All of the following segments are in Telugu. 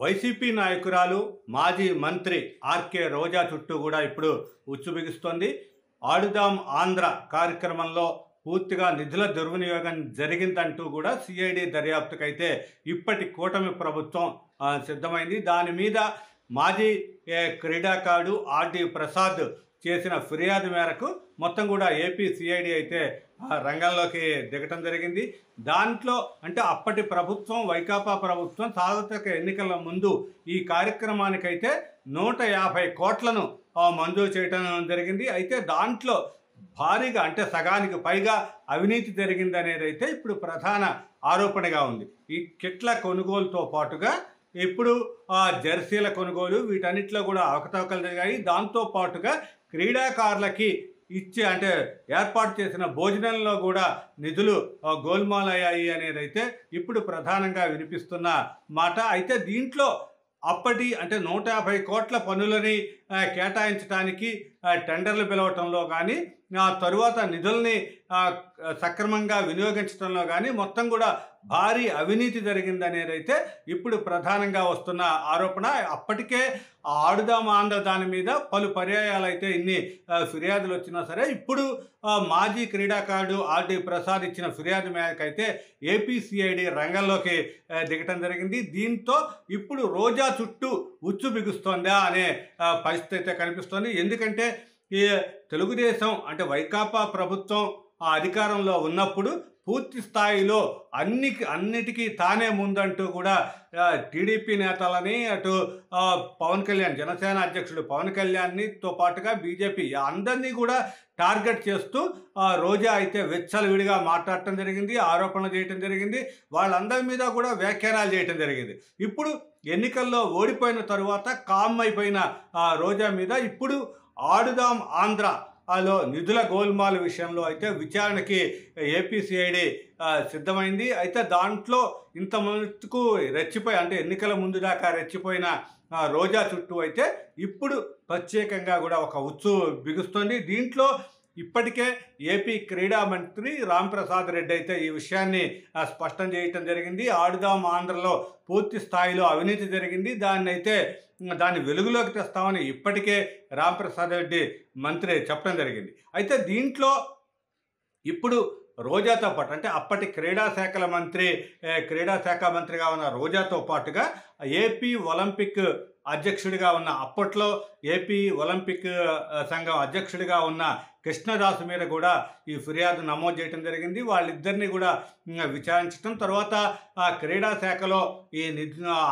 వైసీపీ నాయకురాలు మాజీ మంత్రి ఆర్కే రోజా చుట్టూ కూడా ఇప్పుడు ఉచ్చు బిగుస్తోంది. ఆడుదాం ఆంధ్ర కార్యక్రమంలో పూర్తిగా నిధుల దుర్వినియోగం జరిగిందంటూ కూడా సిఐడి దర్యాప్తుకైతే ఇప్పటి కూటమి ప్రభుత్వం సిద్ధమైంది. దాని మీద మాజీ క్రీడాకారుడు ఆర్డి ప్రసాద్ చేసిన ఫిర్యాదు మేరకు మొత్తం కూడా ఏపీ సిఐడి అయితే రంగంలోకి దిగటం జరిగింది. దాంట్లో అంటే అప్పటి ప్రభుత్వం వైకాపా ప్రభుత్వం సార్వత్రిక ఎన్నికల ముందు ఈ కార్యక్రమానికైతే 150 కోట్లను మంజూరు చేయటం జరిగింది. అయితే దాంట్లో భారీగా అంటే సగానికి పైగా అవినీతి జరిగింది అనేది అయితే ఇప్పుడు ప్రధాన ఆరోపణగా ఉంది. ఈ కిట్ల కొనుగోలుతో పాటుగా ఇప్పుడు జెర్సీల కొనుగోలు వీటన్నిటిలో కూడా అవకతవకలు జరిగాయి. దాంతో పాటుగా క్రీడాకారులకి ఇచ్చే అంటే ఏర్పాటు చేసిన భోజనంలో కూడా నిధులు గోల్మాలయ్యాయి అనేది అయితే ఇప్పుడు ప్రధానంగా వినిపిస్తున్న మాట. అయితే దీంట్లో అప్పటి అంటే 150 కోట్ల పనులని కేటాయించడానికి టెండర్లు పిలవటంలో కానీ తరువాత నిధుల్ని సక్రమంగా వినియోగించడంలో కానీ మొత్తం కూడా భారీ అవినీతి జరిగిందనేది అయితే ఇప్పుడు ప్రధానంగా వస్తున్న ఆరోపణ. అప్పటికే ఆడుదాం ఆంధ్ర దాని మీద పలు పర్యాయాలు అయితే ఇన్ని ఫిర్యాదులు వచ్చినా సరే ఇప్పుడు మాజీ క్రీడాకారుడు ఆర్డి ప్రసాద్ ఇచ్చిన ఫిర్యాదు మేరకైతే ఏపీ సిఐడి రంగంలోకి దిగటం జరిగింది. దీంతో ఇప్పుడు రోజా చుట్టూ ఉచ్చు బిగుస్తోందా అనే పరిస్థితి అయితే కనిపిస్తోంది. ఎందుకంటే ఈ తెలుగుదేశం అంటే వైకాపా ప్రభుత్వం అధికారంలో ఉన్నప్పుడు పూర్తి స్థాయిలో అన్నిటికీ తానే ముందంటూ కూడా టీడీపీ నేతలని అటు పవన్ కళ్యాణ్ జనసేన అధ్యక్షుడు పవన్ కళ్యాణ్తో పాటుగా బీజేపీ అందరినీ కూడా టార్గెట్ చేస్తూ రోజా అయితే విచ్చలవిడిగా మాట్లాడటం జరిగింది, ఆరోపణలు చేయటం జరిగింది, వాళ్ళందరి మీద కూడా వ్యాఖ్యానాలు చేయటం జరిగింది. ఇప్పుడు ఎన్నికల్లో ఓడిపోయిన తరువాత కామ్ అయిపోయిన రోజా మీద ఇప్పుడు ఆడుదాం ఆంధ్రలో నిధుల గోల్మాల్ విషయంలో అయితే విచారణకి ఏపీ సిఐడి సిద్ధమైంది. అయితే దాంట్లో ఇంత మటుకు రెచ్చిపోయి అంటే ఎన్నికల ముందు దాకా రెచ్చిపోయిన రోజా చుట్టూ అయితే ఇప్పుడు ప్రత్యేకంగా కూడా ఒక ఉచ్చు బిగుస్తుంది. దీంట్లో ఇప్పటికే ఏపీ క్రీడా మంత్రి రాంప్రసాద్ రెడ్డి అయితే ఈ విషయాన్ని స్పష్టం చేయటం జరిగింది. ఆడుదాం ఆంధ్రలో పూర్తి స్థాయిలో అవినీతి జరిగింది, దాన్ని వెలుగులోకి తెస్తామని ఇప్పటికే రాంప్రసాద్ రెడ్డి మంత్రి చెప్పడం జరిగింది. అయితే దీంట్లో ఇప్పుడు రోజాతో పాటు అంటే అప్పటి క్రీడా శాఖ మంత్రిగా ఉన్న రోజాతో పాటుగా ఏపీ ఒలింపిక్ అధ్యక్షుడిగా ఉన్న అప్పట్లో ఏపీ ఒలింపిక్ సంఘం అధ్యక్షుడిగా ఉన్న కృష్ణదాస్ మీద కూడా ఈ ఫిర్యాదు నమోదు చేయడం జరిగింది. వాళ్ళిద్దరినీ కూడా విచారించడం తర్వాత క్రీడా శాఖలో ఈ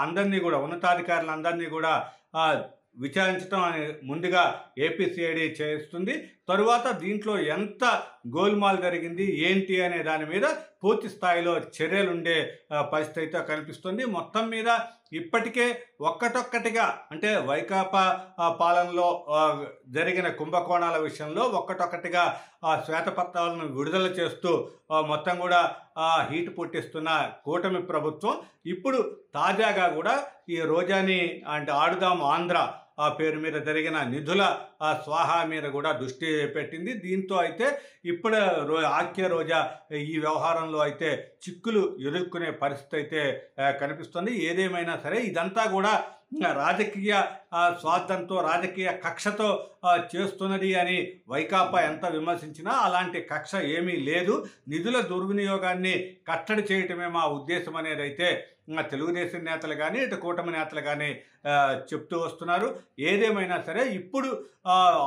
అందరినీ కూడా ఉన్నతాధికారులందరినీ కూడా విచారించడం అని ముందుగా ఏపీ సిఐడి చేస్తుంది. తరువాత దీంట్లో ఎంత గోల్మాల్ జరిగింది ఏంటి అనే దాని మీద పూర్తి స్థాయిలో చర్యలు ఉండే పరిస్థితి అయితే కనిపిస్తుంది. మొత్తం మీద ఇప్పటికే ఒక్కటొక్కటిగా అంటే వైకాపా పాలనలో జరిగిన కుంభకోణాల విషయంలో ఒక్కటొక్కటిగా శ్వేతపత్రాలను విడుదల చేస్తూ మొత్తం కూడా హీట్ పుట్టిస్తున్న కూటమి ప్రభుత్వం ఇప్పుడు తాజాగా కూడా ఈ రోజాని అంటే ఆడుదాం ఆంధ్ర పేరు మీద జరిగిన నిధుల స్వాహా మీద కూడా దృష్టి పెట్టింది. దీంతో అయితే ఇప్పుడు ఆర్కే రోజా ఈ వ్యవహారంలో అయితే చిక్కులు ఎదుర్కొనే పరిస్థితి అయితే కనిపిస్తుంది. ఏదేమైనా సరే ఇదంతా కూడా రాజకీయ స్వార్థంతో రాజకీయ కక్షతో చేస్తున్నది అని వైకాపా ఎంత విమర్శించినా అలాంటి కక్ష ఏమీ లేదు. నిధుల దుర్వినియోగాన్ని కట్టడి చేయటమే మా ఉద్దేశం అనేది అయితే తెలుగుదేశం నేతలు కానీ ఇటు కూటమి నేతలు కానీ చెప్తూ వస్తున్నారు. ఏదేమైనా సరే ఇప్పుడు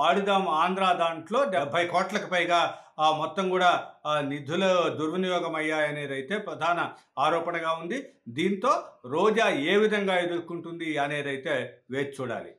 ఆడుదాం ఆంధ్ర దాంట్లో 70 కోట్లకు పైగా మొత్తం కూడా నిధుల దుర్వినియోగం అయ్యాయనేది అయితే ప్రధాన ఆరోపణగా ఉంది. దీంతో రోజా ఏ విధంగా ఎదుర్కొంటుంది అనేది అయితే వేచి చూడాలి.